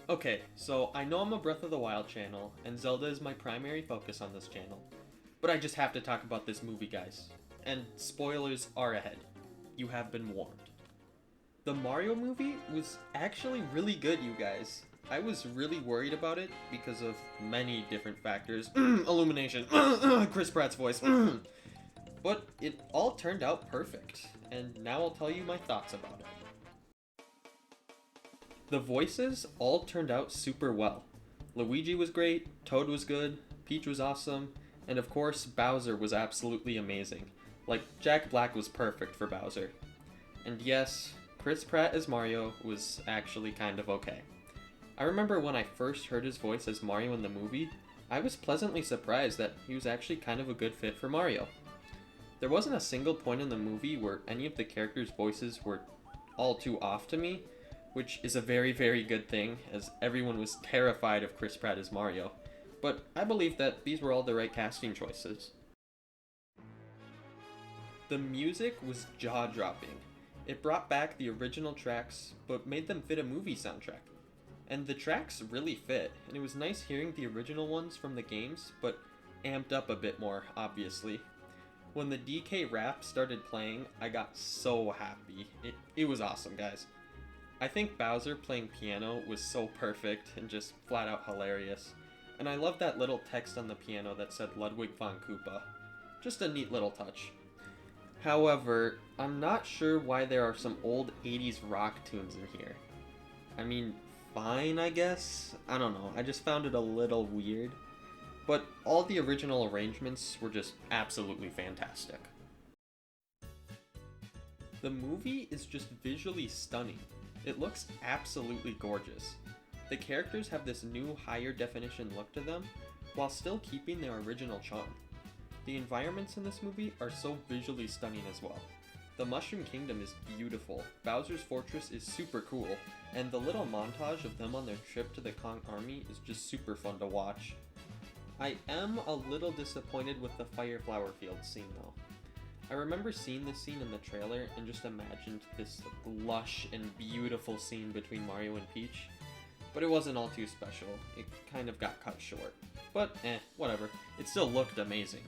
Okay, so I know I'm a Breath of the Wild channel, and Zelda is my primary focus on this channel. But I just have to talk about this movie, guys. And spoilers are ahead. You have been warned. The Mario movie was actually really good, you guys. I was really worried about it because of many different factors. Illumination. Chris Pratt's voice. But it all turned out perfect, and now I'll tell you my thoughts about it. The voices all turned out super well. Luigi was great, Toad was good, Peach was awesome, and of course, Bowser was absolutely amazing. Like, Jack Black was perfect for Bowser. And yes, Chris Pratt as Mario was actually kind of okay. I remember when I first heard his voice as Mario in the movie, I was pleasantly surprised that he was actually kind of a good fit for Mario. There wasn't a single point in the movie where any of the characters' voices were all too off to me, which is a very, very good thing, as everyone was terrified of Chris Pratt as Mario. But I believe that these were all the right casting choices. The music was jaw dropping. It brought back the original tracks, but made them fit a movie soundtrack. And the tracks really fit, and it was nice hearing the original ones from the games, but amped up a bit more, obviously. When the DK rap started playing, I got so happy. It was awesome, guys. I think Bowser playing piano was so perfect and just flat out hilarious. And I love that little text on the piano that said Ludwig von Koopa. Just a neat little touch. However, I'm not sure why there are some old 80s rock tunes in here. I mean, fine, I guess? I don't know, I just found it a little weird. But all the original arrangements were just absolutely fantastic. The movie is just visually stunning. It looks absolutely gorgeous. The characters have this new higher definition look to them, while still keeping their original charm. The environments in this movie are so visually stunning as well. The Mushroom Kingdom is beautiful, Bowser's Fortress is super cool, and the little montage of them on their trip to the Kong army is just super fun to watch. I am a little disappointed with the Fire Flower Field scene though. I remember seeing this scene in the trailer and just imagined this lush and beautiful scene between Mario and Peach, but it wasn't all too special. It kind of got cut short. But whatever. It still looked amazing.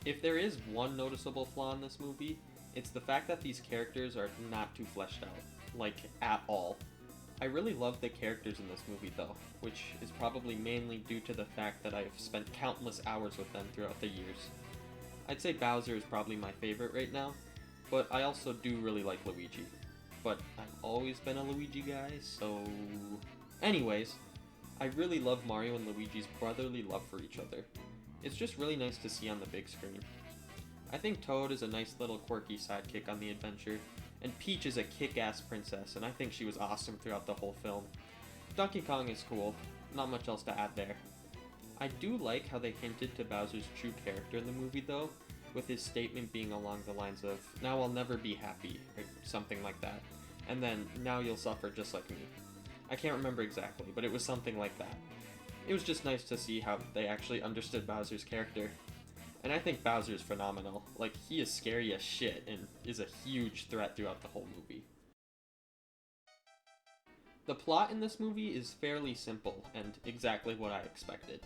If there is one noticeable flaw in this movie, it's the fact that these characters are not too fleshed out. Like, at all. I really love the characters in this movie though, which is probably mainly due to the fact that I've spent countless hours with them throughout the years. I'd say Bowser is probably my favorite right now, but I also do really like Luigi. But I've always been a Luigi guy, so... Anyways, I really love Mario and Luigi's brotherly love for each other. It's just really nice to see on the big screen. I think Toad is a nice little quirky sidekick on the adventure, and Peach is a kick-ass princess, and I think she was awesome throughout the whole film. Donkey Kong is cool, not much else to add there. I do like how they hinted to Bowser's true character in the movie though, with his statement being along the lines of, "Now I'll never be happy," or something like that, and then, "Now you'll suffer just like me." I can't remember exactly, but it was something like that. It was just nice to see how they actually understood Bowser's character. And I think Bowser is phenomenal. Like, he is scary as shit and is a huge threat throughout the whole movie. The plot in this movie is fairly simple and exactly what I expected.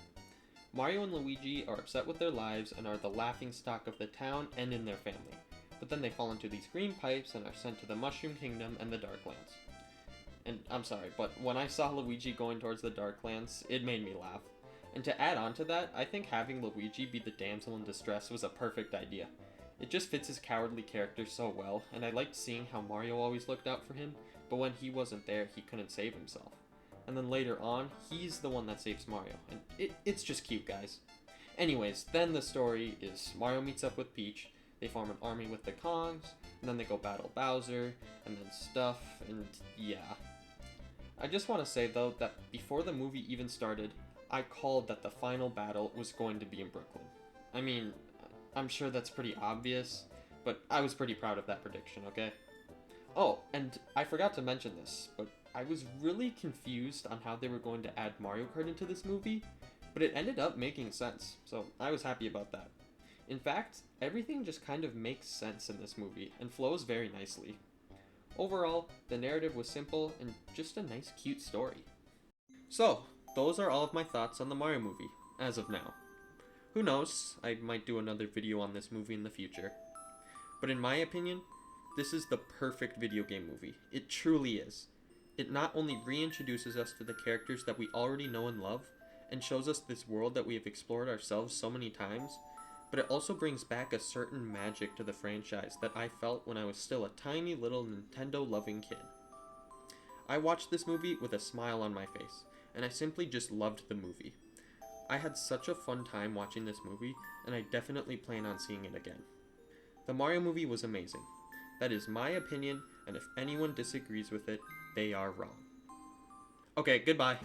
Mario and Luigi are upset with their lives and are the laughingstock of the town and in their family. But then they fall into these green pipes and are sent to the Mushroom Kingdom and the Darklands. And I'm sorry, but when I saw Luigi going towards the Darklands, it made me laugh. And to add on to that, I think having Luigi be the damsel in distress was a perfect idea. It just fits his cowardly character so well, and I liked seeing how Mario always looked out for him, but when he wasn't there, he couldn't save himself. And then later on, he's the one that saves Mario, and it's just cute, guys. Anyways, then the story is Mario meets up with Peach, they form an army with the Kongs, and then they go battle Bowser, and then stuff, and yeah. I just want to say though that before the movie even started, I called that the final battle was going to be in Brooklyn. I mean, I'm sure that's pretty obvious, but I was pretty proud of that prediction, okay? Oh, and I forgot to mention this, but I was really confused on how they were going to add Mario Kart into this movie, but it ended up making sense, so I was happy about that. In fact, everything just kind of makes sense in this movie and flows very nicely. Overall, the narrative was simple and just a nice cute story. So, those are all of my thoughts on the Mario movie, as of now. Who knows, I might do another video on this movie in the future. But in my opinion, this is the perfect video game movie. It truly is. It not only reintroduces us to the characters that we already know and love, and shows us this world that we have explored ourselves so many times, but it also brings back a certain magic to the franchise that I felt when I was still a tiny little Nintendo-loving kid. I watched this movie with a smile on my face, and I simply just loved the movie. I had such a fun time watching this movie, and I definitely plan on seeing it again. The Mario movie was amazing. That is my opinion, and if anyone disagrees with it, they are wrong. Okay, goodbye.